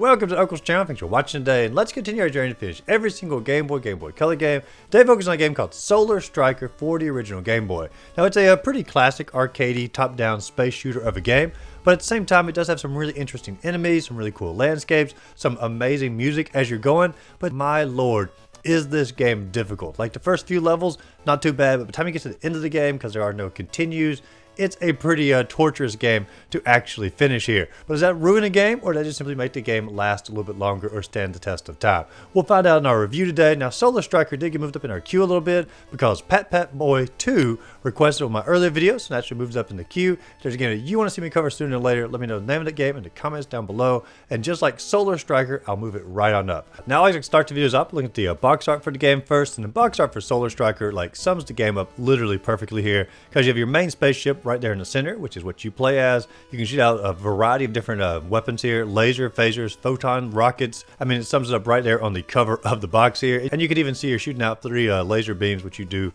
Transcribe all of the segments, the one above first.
Welcome to Uncle's channel. Thanks for watching today, and let's continue our journey to finish every single Game Boy Color game. Today focus on a game called Solar Striker for the original Game Boy. Now it's a pretty classic arcadey top-down space shooter of a game, but at the same time it does have some really interesting enemies, some really cool landscapes, some amazing music as you're going, but my lord, is this game difficult. Like the first few levels, not too bad, but by the time you get to the end of the game, because there are no continues, it's a pretty torturous game to actually finish here. But does that ruin a game, or does that just simply make the game last a little bit longer or stand the test of time? We'll find out in our review today. Now, Solar Striker did get moved up in our queue a little bit because Pat Boy 2 requested on my earlier videos, so naturally moves up in the queue. If there's a game that you want to see me cover sooner or later, let me know the name of the game in the comments down below. And just like Solar Striker, I'll move it right on up. Now, I always like to start the videos up looking at the box art for the game first, and the box art for Solar Striker like sums the game up literally perfectly here, because you have your main spaceship right there in the center, which is what you play as. You can shoot out a variety of different weapons here: laser, phasers, photon, rockets. I mean, it sums it up right there on the cover of the box here. And you can even see you're shooting out 3 laser beams, which you do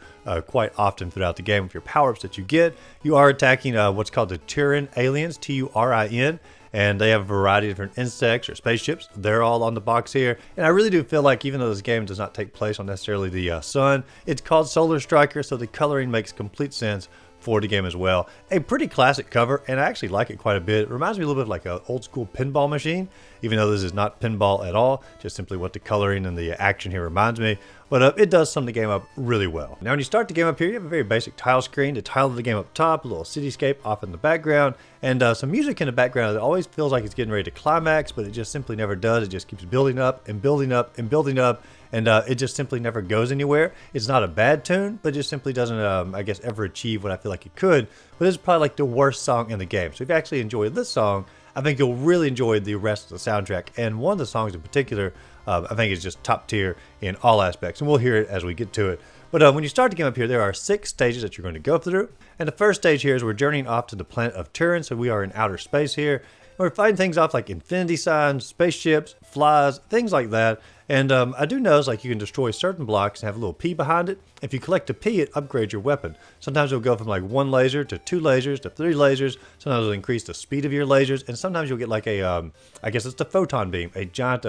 quite often throughout the game with your power-ups that you get. You are attacking what's called the Turin aliens, T-U-R-I-N. And they have a variety of different insects or spaceships. They're all on the box here. And I really do feel like, even though this game does not take place on necessarily the sun, it's called Solar Striker, so the coloring makes complete sense for the game as well. A pretty classic cover, and I actually like it quite a bit. It reminds me a little bit of like an old school pinball machine, even though this is not pinball at all, just simply what the coloring and the action here reminds me. But it does sum the game up really well. Now when you start the game up here, you have a very basic tile screen. The tile of the game up top, a little cityscape off in the background, and some music in the background that always feels like it's getting ready to climax, but it just simply never does. It just keeps building up and building up and building up, and it just simply never goes anywhere. It's not a bad tune, but it just simply doesn't, I guess, ever achieve what I feel like it could. But this is probably like the worst song in the game. So if you actually enjoy this song, I think you'll really enjoy the rest of the soundtrack. And one of the songs in particular, I think is just top tier in all aspects. And we'll hear it as we get to it. But when you start the game up here, there are 6 stages that you're going to go through. And the first stage here is we're journeying off to the planet of Turin. So we are in outer space here. We're fighting things off like infinity signs, spaceships, flies, things like that. And I do notice like you can destroy certain blocks and have a little P behind it. If you collect a P, it upgrades your weapon. Sometimes it'll go from like 1 laser to 2 lasers to 3 lasers. Sometimes it'll increase the speed of your lasers. And sometimes you'll get like a, I guess it's the photon beam, a giant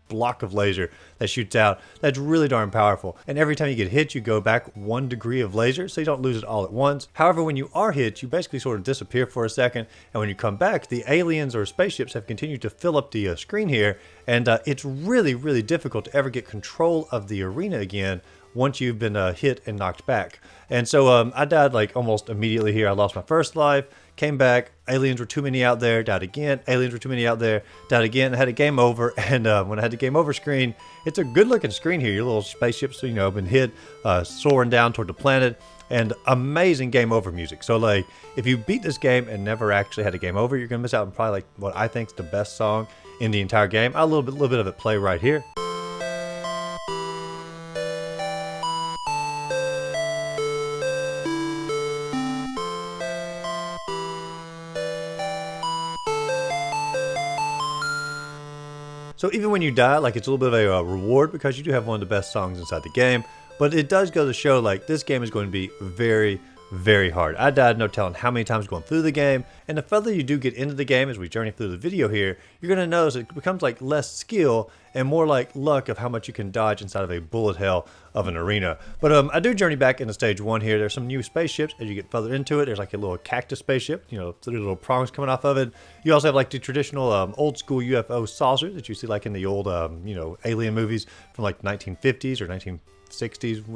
block of laser that shoots out. That's really darn powerful. And every time you get hit, you go back 1 degree of laser, so you don't lose it all at once. However, when you are hit, you basically sort of disappear for a second, and when you come back, the aliens or spaceships have continued to fill up the screen here, and it's really difficult to ever get control of the arena again once you've been hit and knocked back. And so I died like almost immediately here. I lost my first life, came back, aliens were too many out there, died again, aliens were too many out there, died again. I had a game over, and when I had the game over screen, it's a good looking screen here. Your little spaceships, you know, have been hit, soaring down toward the planet, and amazing game over music. So like, if you beat this game and never actually had a game over, you're gonna miss out on probably like what I think is the best song in the entire game. I'll little bit of it play right here. So even when you die, like, it's a little bit of a reward because you do have one of the best songs inside the game. But it does go to show like this game is going to be very hard. I died no telling how many times going through the game, and the further you do get into the game as we journey through the video here, you're going to notice it becomes like less skill and more like luck of how much you can dodge inside of a bullet hell of an arena. But I do journey back into stage 1 here. There's some new spaceships as you get further into it. There's like a little cactus spaceship, you know, 3 little prongs coming off of it. You also have like the traditional old school UFO saucers that you see like in the old, you know, alien movies from like 1950s or 1960s,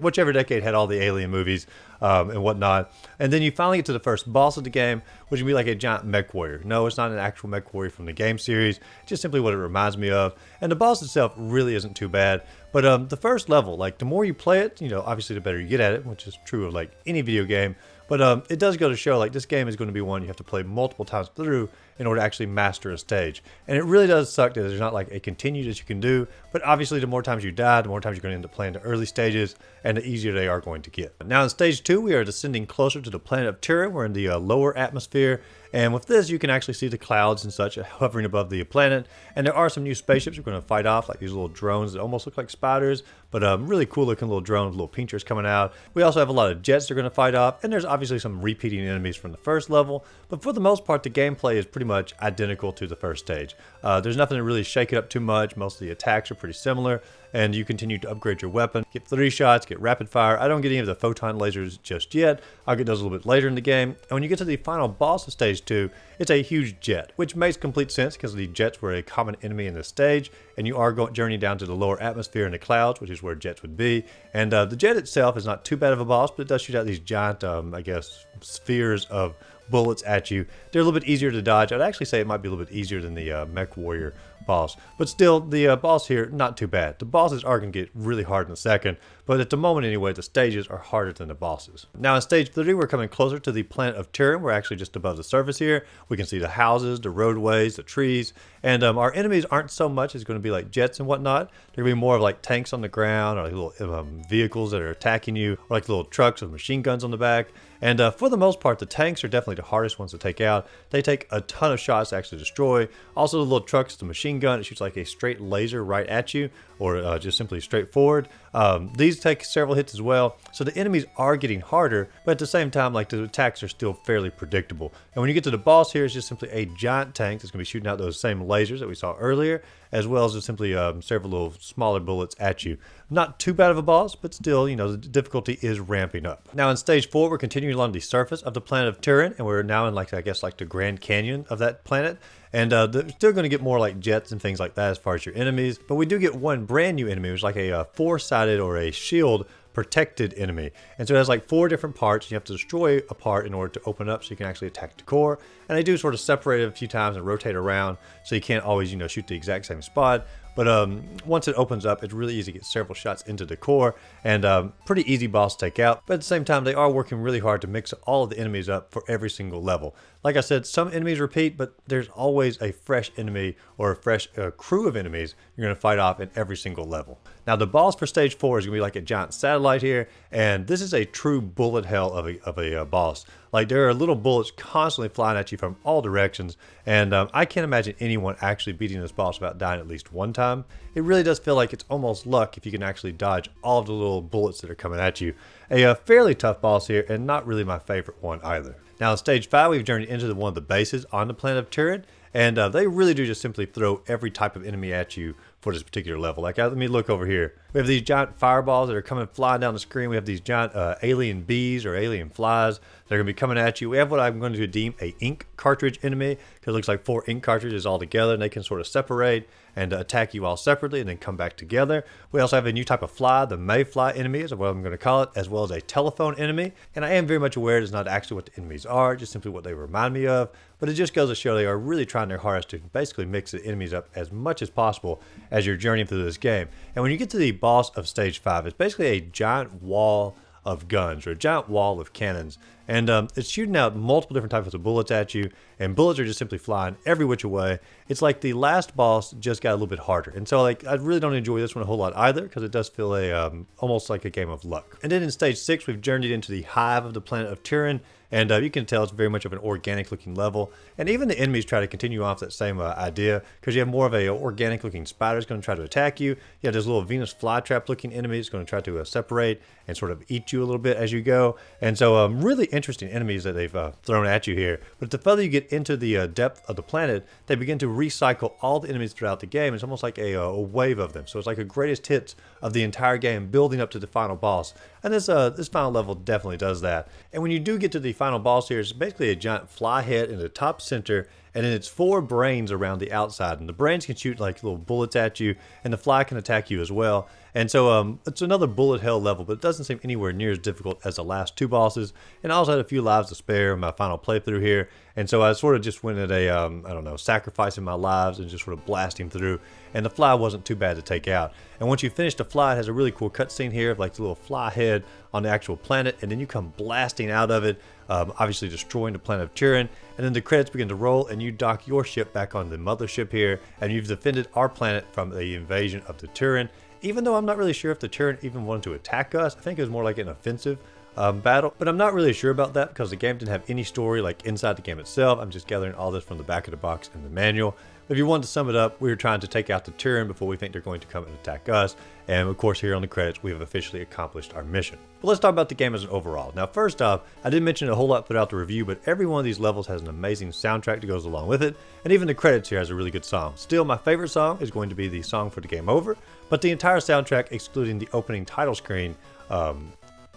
whichever decade had all the alien movies and whatnot. And then you finally get to the first boss of the game, which would be like a giant mech warrior. No, it's not an actual mech warrior from the game series, just simply what it reminds me of. And the boss itself really isn't too bad. But the first level, like the more you play it, you know, obviously the better you get at it, which is true of like any video game. But it does go to show like this game is going to be one you have to play multiple times through in order to actually master a stage. And it really does suck that there's not like a continue that you can do. But obviously the more times you die, the more times you're going to end up playing the early stages, and the easier they are going to get. Now in stage 2, we are descending closer to the planet of Turin. We're in the lower atmosphere. And with this, you can actually see the clouds and such hovering above the planet. And there are some new spaceships we're going to fight off, like these little drones that almost look like spiders, but really cool looking little drones with little pinchers coming out. We also have a lot of jets they're going to fight off, and there's obviously some repeating enemies from the first level, but for the most part, the gameplay is pretty much identical to the first stage. There's nothing to really shake it up too much. Most of the attacks are pretty similar, and you continue to upgrade your weapon. Get 3 shots, get rapid fire. I don't get any of the photon lasers just yet. I'll get those a little bit later in the game. And when you get to the final boss of stage 2, it's a huge jet, which makes complete sense because the jets were a common enemy in this stage, and you are journeying down to the lower atmosphere in the clouds, which is where jets would be. And the jet itself is not too bad of a boss, but it does shoot out these giant, I guess, spheres of bullets at you. They're a little bit easier to dodge. I'd actually say it might be a little bit easier than the Mech Warrior boss. But still, the boss here, not too bad. The bosses are going to get really hard in a second, but at the moment anyway, the stages are harder than the bosses. Now in stage 3, we're coming closer to the planet of Turin. We're actually just above the surface here. We can see the houses, the roadways, the trees, and our enemies aren't so much as going to be like jets and whatnot. They're going to be more of like tanks on the ground, or like little vehicles that are attacking you, or like little trucks with machine guns on the back. And for the most part, the tanks are definitely the hardest ones to take out. They take a ton of shots to actually destroy. Also, the little trucks, the machine gun, it shoots like a straight laser right at you, or just simply straight forward. These take several hits as well. So the enemies are getting harder, but at the same time, like the attacks are still fairly predictable. And when you get to the boss here, it's just simply a giant tank that's going to be shooting out those same lasers that we saw earlier, as well as just simply several little smaller bullets at you. Not too bad of a boss, but still, you know, the difficulty is ramping up. Now in stage 4, we're continuing along the surface of the planet of Turin, and we're now in like, I guess, like the Grand Canyon of that planet. And they're still going to get more like jets and things like that as far as your enemies. But we do get one brand new enemy, which is like a 4-sided or a shield protected enemy. And so it has like 4 different parts. You have to destroy a part in order to open up so you can actually attack the core. And they do sort of separate it a few times and rotate around, so you can't always, you know, shoot the exact same spot. But once it opens up, it's really easy to get several shots into the core, and pretty easy boss to take out. But at the same time, they are working really hard to mix all of the enemies up for every single level. Like I said, some enemies repeat, but there's always a fresh enemy or a fresh crew of enemies you're going to fight off in every single level. Now the boss for stage 4 is going to be like a giant satellite here, and this is a true bullet hell of a boss. Like there are little bullets constantly flying at you from all directions, and I can't imagine anyone actually beating this boss without dying at least one time. It really does feel like it's almost luck if you can actually dodge all of the little bullets that are coming at you. A fairly tough boss here, and not really my favorite one either. Now in stage 5, we've journeyed into one of the bases on the planet of Turin, and they really do just simply throw every type of enemy at you for this particular level. Like, let me look over here. We have these giant fireballs that are coming flying down the screen. We have these giant alien bees or alien flies that are going to be coming at you. We have what I'm going to deem a ink cartridge enemy, because it looks like 4 ink cartridges all together, and they can sort of separate and attack you all separately and then come back together. We also have a new type of fly, the mayfly enemy is what I'm going to call it, as well as a telephone enemy. And I am very much aware it's not actually what the enemies are, just simply what they remind me of. But it just goes to show they are really trying their hardest to basically mix the enemies up as much as possible as you're journeying through this game. And when you get to the boss of stage 5, it's basically a giant wall of guns, or a giant wall of cannons, and it's shooting out multiple different types of bullets at you, and bullets are just simply flying every which way. It's like the last boss just got a little bit harder, and so like I really don't enjoy this one a whole lot either, because it does feel almost like a game of luck. And then in stage 6, we've journeyed into the hive of the planet of Turin, and you can tell it's very much of an organic looking level, and even the enemies try to continue off that same idea, because you have more of a organic looking spider that's going to try to attack you. You have this little Venus flytrap looking enemy that's going to try to separate and sort of eat you a little bit as you go. And so really interesting enemies that they've thrown at you here. But the further you get into the depth of the planet, they begin to recycle all the enemies throughout the game. It's almost like a wave of them. So it's like a greatest hits of the entire game building up to the final boss. And this final level definitely does that. And when you do get to the final boss here, it's basically a giant fly head in the top center, and then it's 4 brains around the outside. And the brains can shoot like little bullets at you, and the fly can attack you as well. And so it's another bullet hell level, but it doesn't seem anywhere near as difficult as the last 2 bosses. And I also had a few lives to spare in my final playthrough here. And so I sort of just went at a, I don't know, sacrificing my lives and just sort of blasting through. And the fly wasn't too bad to take out. And once you finish the fly, it has a really cool cutscene here of like the little fly head on the actual planet. And then you come blasting out of it, obviously destroying the planet of Turin. And then the credits begin to roll, and you dock your ship back on the mothership here. And you've defended our planet from the invasion of the Turin. Even though I'm not really sure if the Turin even wanted to attack us, I think it was more like an offensive battle, but I'm not really sure about that because the game didn't have any story like inside the game itself. I'm just gathering all this from the back of the box and the manual. If you want to sum it up, we were trying to take out the Tyrann before we think they're going to come and attack us, and of course here on the credits we have officially accomplished our mission. But let's talk about the game as an overall. Now first off, I didn't mention a whole lot throughout the review, but every one of these levels has an amazing soundtrack that goes along with it, and even the credits here has a really good song. Still, my favorite song is going to be the song for the game over, but the entire soundtrack, excluding the opening title screen,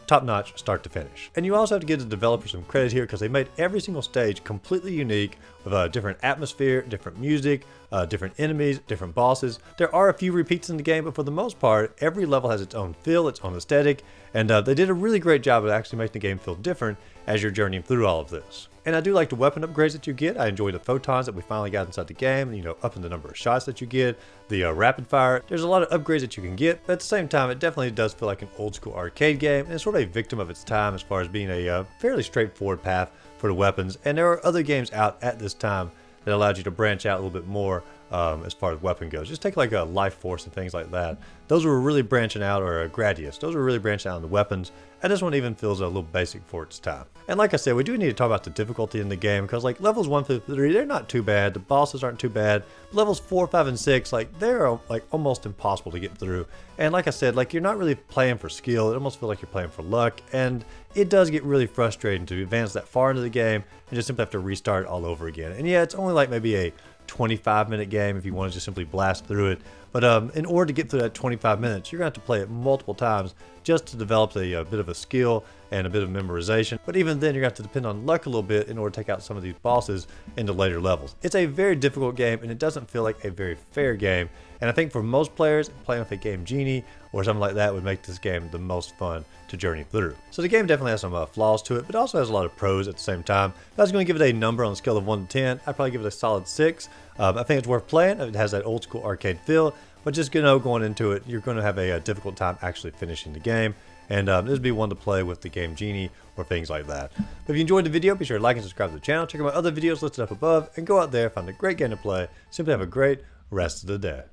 top notch start to finish. And you also have to give the developers some credit here because they made every single stage completely unique with a different atmosphere, different music, different enemies, different bosses. There are a few repeats in the game, but for the most part, every level has its own feel, its own aesthetic, and they did a really great job of actually making the game feel different as you're journeying through all of this. And I do like the weapon upgrades that you get. I enjoy the photons that we finally got inside the game, you know, upping the number of shots that you get, the rapid fire. There's a lot of upgrades that you can get, but at the same time, it definitely does feel like an old school arcade game, and it's sort of a victim of its time as far as being a fairly straightforward path for the weapons. And there are other games out at this time that allowed you to branch out a little bit more as far as weapon goes. Just take like a Life Force and things like that. Those were really branching out, or a Gradius. Those were really branching out in the weapons, and this one even feels a little basic for its time. And like I said, we do need to talk about the difficulty in the game, because like levels 1 through 3, they're not too bad. The bosses aren't too bad. Levels 4, 5, and 6, like they're like almost impossible to get through. And like I said, like you're not really playing for skill. It almost feels like you're playing for luck, and it does get really frustrating to advance that far into the game and just simply have to restart all over again. And yeah, it's only like maybe a 25-minute game if you want to just simply blast through it. But in order to get through that 25 minutes, you're going to have to play it multiple times just to develop a bit of a skill and a bit of memorization. But even then, you're going to have to depend on luck a little bit in order to take out some of these bosses into later levels. It's a very difficult game, and it doesn't feel like a very fair game. And I think for most players, playing with a Game Genie or something like that would make this game the most fun to journey through. So the game definitely has some flaws to it, but also has a lot of pros at the same time. If I was going to give it a number on a scale of 1 to 10, I'd probably give it a solid 6. I think it's worth playing. It has that old school arcade feel, but just going into it, you're going to have a difficult time actually finishing the game. And this would be one to play with the Game Genie or things like that. But if you enjoyed the video, be sure to like and subscribe to the channel. Check out my other videos listed up above, and go out there, find a great game to play. Simply have a great rest of the day.